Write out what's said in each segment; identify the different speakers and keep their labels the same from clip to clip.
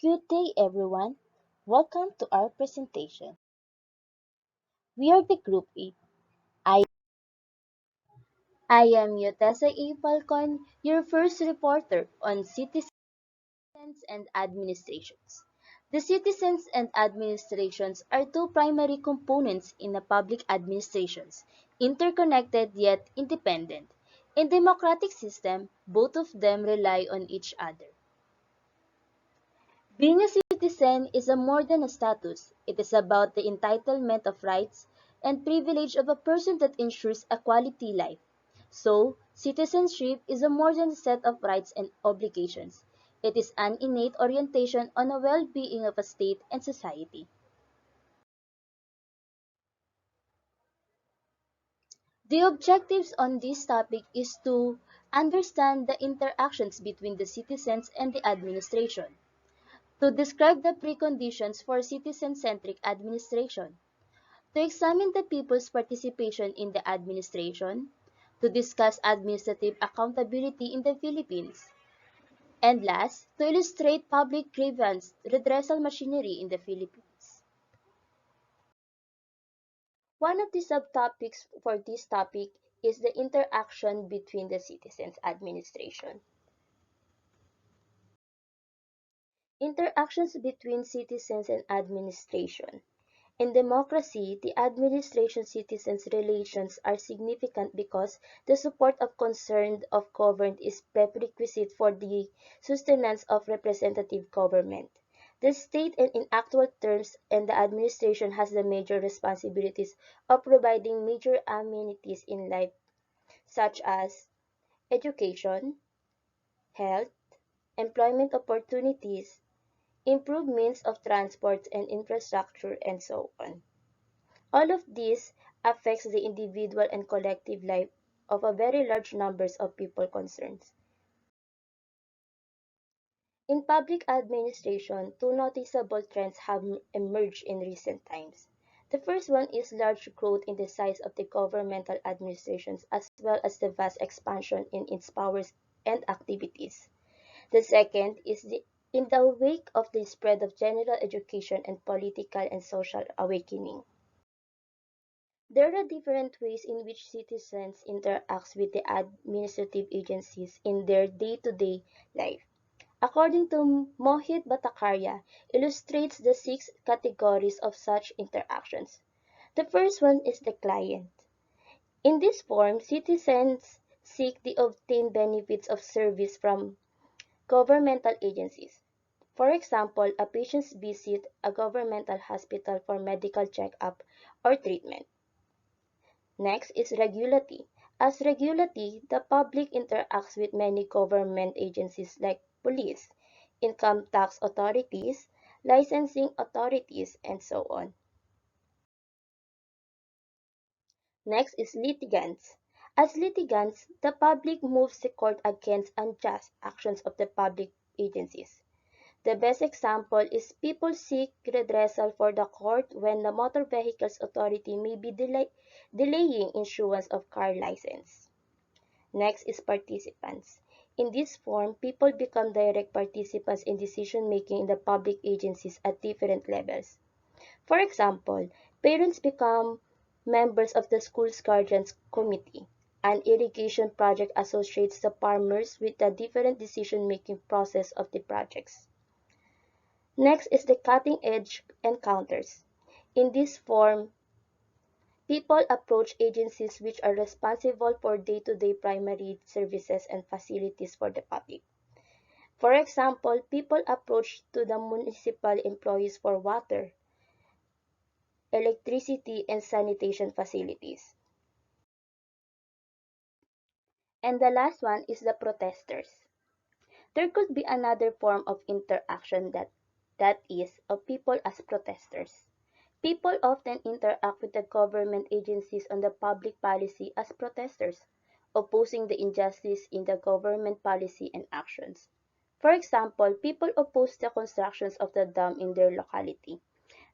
Speaker 1: Good day, everyone. Welcome to our presentation. We are the Group A. I, I am Yotessa A. Falcon, your first reporter on citizens and administrations. The citizens and administrations are two primary components in a public administrations, interconnected yet independent. In democratic system, both of them rely on each other. Being a citizen is a more than a status. It is about the entitlement of rights and privilege of a person that ensures a quality life. So, citizenship is a more than a set of rights and obligations. It is an innate orientation on the well-being of a state and society. The objectives on this topic is to understand the interactions between the citizens and the administration, to describe the preconditions for citizen-centric administration, to examine the people's participation in the administration, to discuss administrative accountability in the Philippines, and last, to illustrate public grievance redressal machinery in the Philippines. One of the subtopics for this topic is the interaction between the citizens administration. Interactions between citizens and administration. In democracy, the administration-citizens relations are significant because the support of concerned of governed is prerequisite for the sustenance of representative government. The state and in actual terms and the administration has the major responsibilities of providing major amenities in life such as education, health, employment opportunities, improved means of transport and infrastructure, and so on. All of this affects the individual and collective life of a very large numbers of people concerned. In public administration, two noticeable trends have emerged in recent times. The first one is large growth in the size of the governmental administrations as well as the vast expansion in its powers and activities. The second is in the wake of the spread of general education and political and social awakening. There are different ways in which citizens interact with the administrative agencies in their day-to-day life. According to Mohit Bhattacharya, illustrates the six categories of such interactions. The first one is the client. In this form, citizens seek to obtain benefits of service from governmental agencies. For example, a patient visit a governmental hospital for medical checkup or treatment. Next is regulatory. As regulatory, the public interacts with many government agencies like police, income tax authorities, licensing authorities, and so on. Next is litigants. As litigants, the public moves the court against unjust actions of the public agencies. The best example is people seek redressal for the court when the Motor Vehicles Authority may be delaying issuance of car license. Next is participants. In this form, people become direct participants in decision-making in the public agencies at different levels. For example, parents become members of the school's guardians committee. An irrigation project associates the farmers with the different decision-making process of the projects. Next is the cutting-edge encounters. In this form, people approach agencies which are responsible for day-to-day primary services and facilities for the public. For example, people approach to the municipal employees for water, electricity, and sanitation facilities. And the last one is the protesters. There could be another form of interaction that is of people as protesters. People often interact with the government agencies on the public policy as protesters, opposing the injustice in the government policy and actions. For example, people oppose the constructions of the dam in their locality.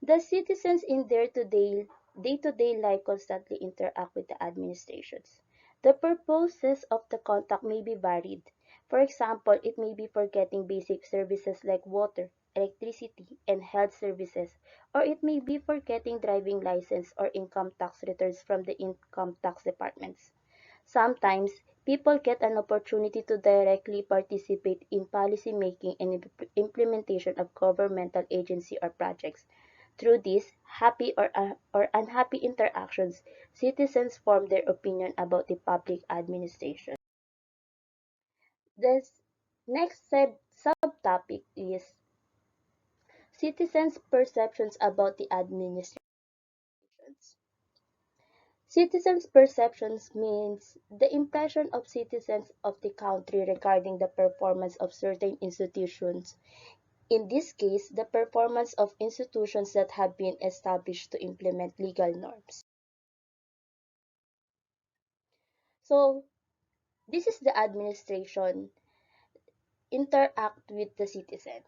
Speaker 1: The citizens in their day-to-day life constantly interact with the administrations. The purposes of the contact may be varied. For example, it may be for getting basic services like water, electricity, and health services, or it may be for getting driving license or income tax returns from the income tax departments. Sometimes, people get an opportunity to directly participate in policy making and implementation of governmental agency or projects. Through these happy or unhappy interactions, citizens form their opinion about the public administration. The next subtopic is citizens' perceptions about the administrations. Citizens' perceptions means the impression of citizens of the country regarding the performance of certain institutions. In this case, the performance of institutions that have been established to implement legal norms. So, this is the administration interact with the citizen,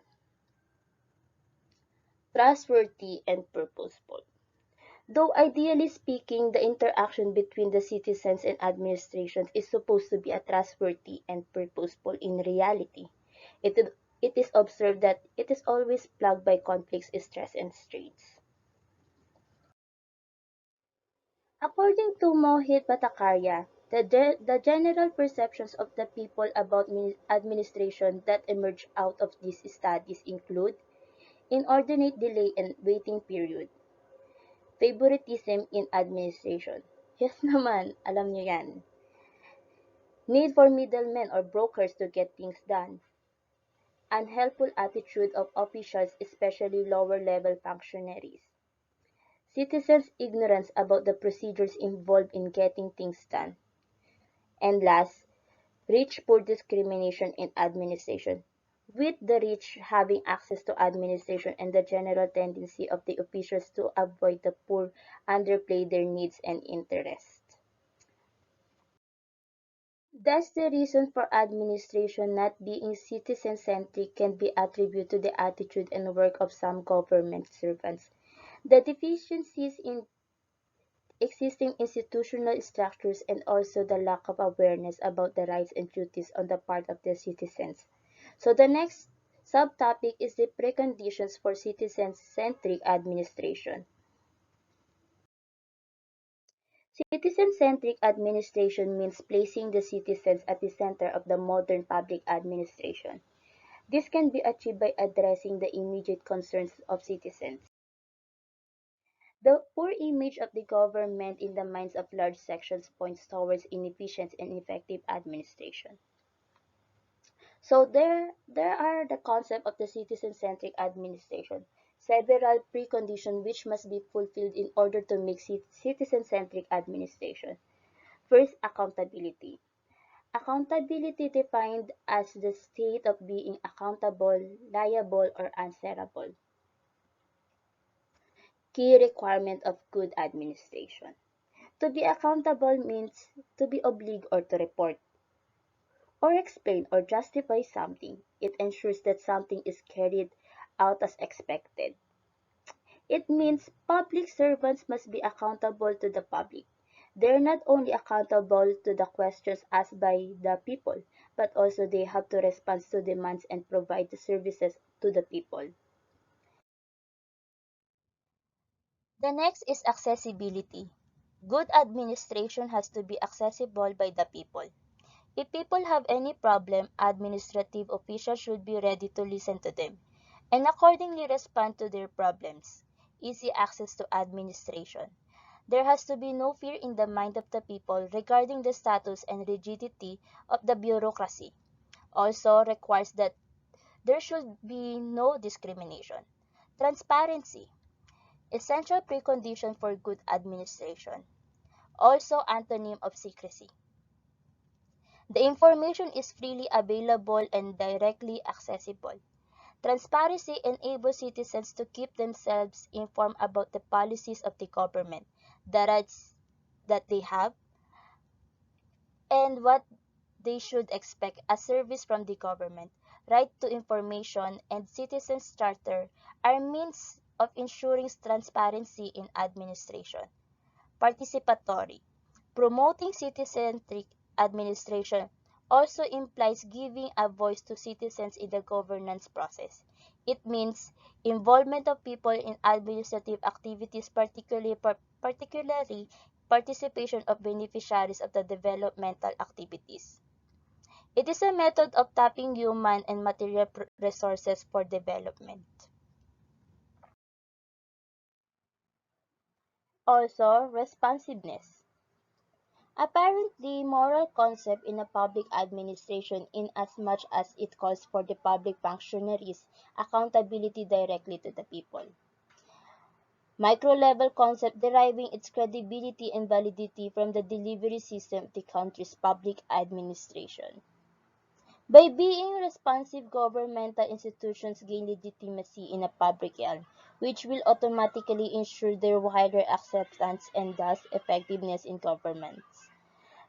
Speaker 1: trustworthy and purposeful. Though ideally speaking, the interaction between the citizens and administrations is supposed to be a trustworthy and purposeful in reality. It, it is observed that it is always plagued by conflicts, stress, and strains. According to Mohit Bhattacharya, the general perceptions of the people about administration that emerge out of these studies include inordinate delay and waiting period, favoritism in administration. Yes naman, alam nyo yan. Need for middlemen or brokers to get things done. Unhelpful attitude of officials, especially lower-level functionaries. Citizens' ignorance about the procedures involved in getting things done. And last, rich-poor discrimination in administration, with the rich having access to administration and the general tendency of the officials to avoid the poor underplay their needs and interests. Thus, the reason for administration not being citizen-centric can be attributed to the attitude and work of some government servants. The deficiencies in existing institutional structures and also the lack of awareness about the rights and duties on the part of the citizens. So the next subtopic is the preconditions for citizen-centric administration. Citizen-centric administration means placing the citizens at the center of the modern public administration. This can be achieved by addressing the immediate concerns of citizens. The poor image of the government in the minds of large sections points towards inefficient and ineffective administration. So there are the concept of the citizen-centric administration, several preconditions which must be fulfilled in order to make citizen-centric administration. First, accountability. Accountability defined as the state of being accountable, liable, or answerable. Key requirement of good administration. To be accountable means to be obliged or to report, or explain or justify something. It ensures that something is carried out as expected. It means public servants must be accountable to the public. They're not only accountable to the questions asked by the people, but also they have to respond to demands and provide the services to the people. The next is accessibility. Good administration has to be accessible by the people. If people have any problem, administrative officials should be ready to listen to them and accordingly respond to their problems. Easy access to administration. There has to be no fear in the mind of the people regarding the status and rigidity of the bureaucracy. Also requires that there should be no discrimination. Transparency. Essential precondition for good administration. Also antonym of secrecy. The information is freely available and directly accessible. Transparency enables citizens to keep themselves informed about the policies of the government, the rights that they have, and what they should expect as service from the government. Right to information and citizens' charter are means of ensuring transparency in administration. Participatory. Promoting citizen-centric administration also implies giving a voice to citizens in the governance process. It means involvement of people in administrative activities, particularly participation of beneficiaries of the developmental activities. It is a method of tapping human and material resources for development. Also, responsiveness. Apparently, moral concept in a public administration in as much as it calls for the public functionaries accountability directly to the people. Micro-level concept deriving its credibility and validity from the delivery system of the country's public administration. By being responsive, governmental institutions gain legitimacy in a public eye, which will automatically ensure their wider acceptance and thus effectiveness in governments.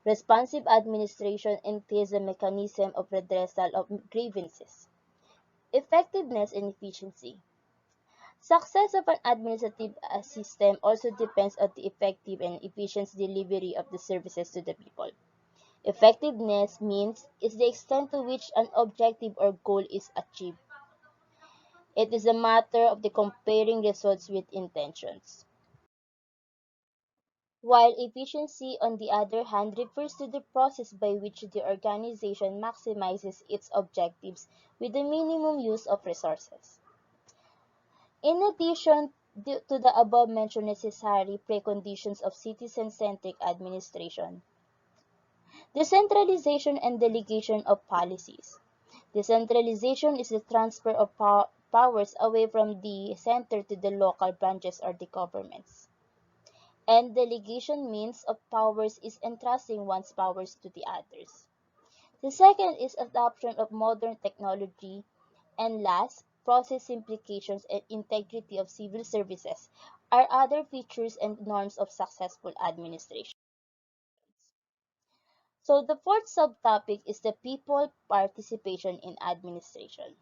Speaker 1: Responsive administration entails a mechanism of redressal of grievances. Effectiveness and efficiency. Success of an administrative system also depends on the effective and efficient delivery of the services to the people. Effectiveness means is the extent to which an objective or goal is achieved. It is a matter of the comparing results with intentions. While efficiency, on the other hand, refers to the process by which the organization maximizes its objectives with the minimum use of resources. In addition to the above-mentioned necessary preconditions of citizen-centric administration, decentralization and delegation of policies. Decentralization is the transfer of powers away from the center to the local branches or the governments. And delegation means of powers is entrusting one's powers to the others. The second is adoption of modern technology. And last, process implications and integrity of civil services are other features and norms of successful administration. So the fourth subtopic is the people participation in administration.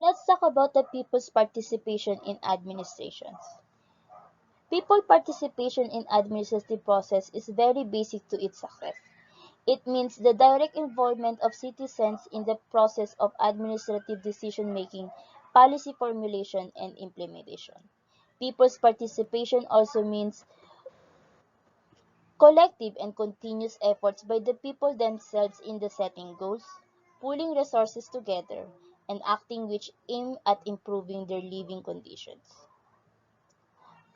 Speaker 1: Let's talk about the people's participation in administrations. People participation in administrative process is very basic to its success. It means the direct involvement of citizens in the process of administrative decision-making, policy formulation, and implementation. People's participation also means collective and continuous efforts by the people themselves in the setting goals, pooling resources together, and acting which aim at improving their living conditions.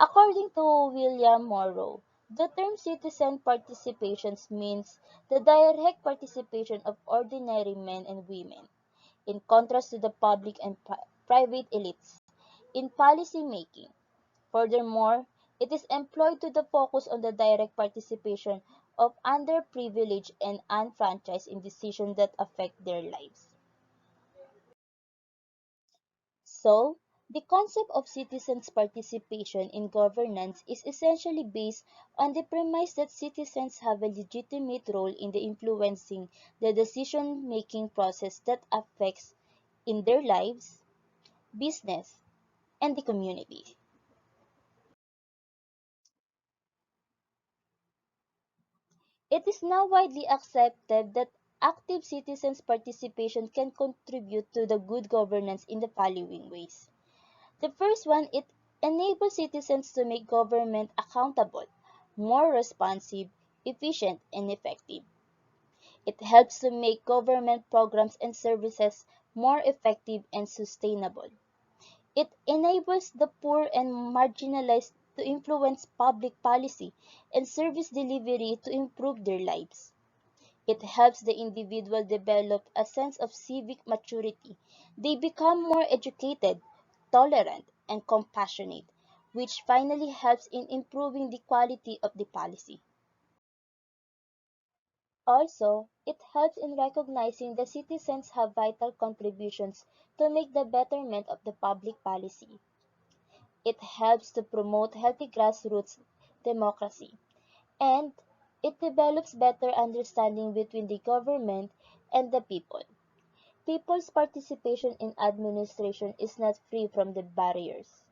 Speaker 1: According to William Morrow, the term citizen participation means the direct participation of ordinary men and women, in contrast to the public and private elites, in policy making. Furthermore, it is employed to the focus on the direct participation of underprivileged and unfranchised in decisions that affect their lives. So, the concept of citizens' participation in governance is essentially based on the premise that citizens have a legitimate role in the influencing the decision-making process that affects in their lives, business, and the community. It is now widely accepted that active citizens' participation can contribute to the good governance in the following ways. The first one, it enables citizens to make government accountable, more responsive, efficient, and effective. It helps to make government programs and services more effective and sustainable. It enables the poor and marginalized to influence public policy and service delivery to improve their lives. It helps the individual develop a sense of civic maturity. They become more educated, tolerant, and compassionate, which finally helps in improving the quality of the policy. Also, it helps in recognizing the citizens have vital contributions to make the betterment of the public policy. It helps to promote healthy grassroots democracy, and it develops better understanding between the government and the people. People's participation in administration is not free from the barriers.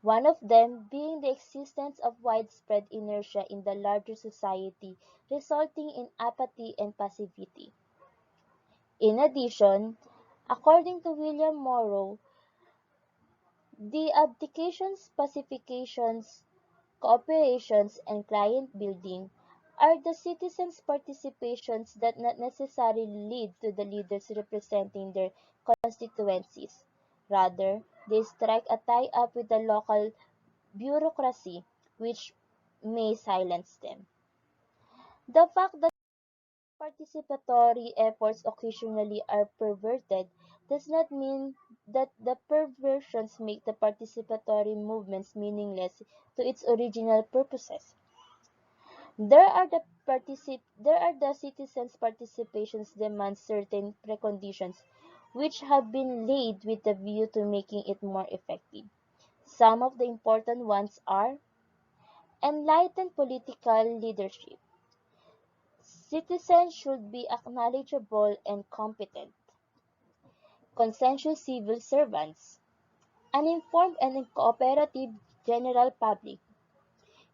Speaker 1: one of them being the existence of widespread inertia in the larger society resulting in apathy and passivity. In addition, according to William Morrow, the abdications, pacifications, cooperations, and client building are the citizens' participations that not necessarily lead to the leaders representing their constituencies. Rather, they strike a tie-up with the local bureaucracy, which may silence them. The fact that participatory efforts occasionally are perverted does not mean that the perversions make the participatory movements meaningless to its original purposes. There are the citizens' participations demand certain preconditions which have been laid with a view to making it more effective. Some of the important ones are enlightened political leadership. Citizens should be knowledgeable and competent, conscientious civil servants, an informed and cooperative general public,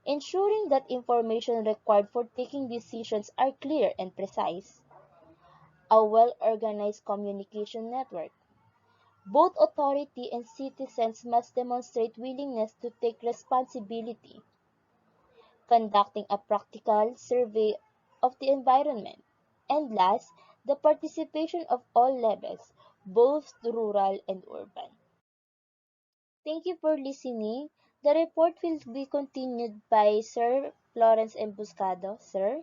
Speaker 1: ensuring that information required for taking decisions are clear and precise, a well-organized communication network. Both authority and citizens must demonstrate willingness to take responsibility, conducting a practical survey of the environment. And last, the participation of all levels, both rural and urban. Thank you for listening. The report will be continued by Sir Florence Embuscado. Sir?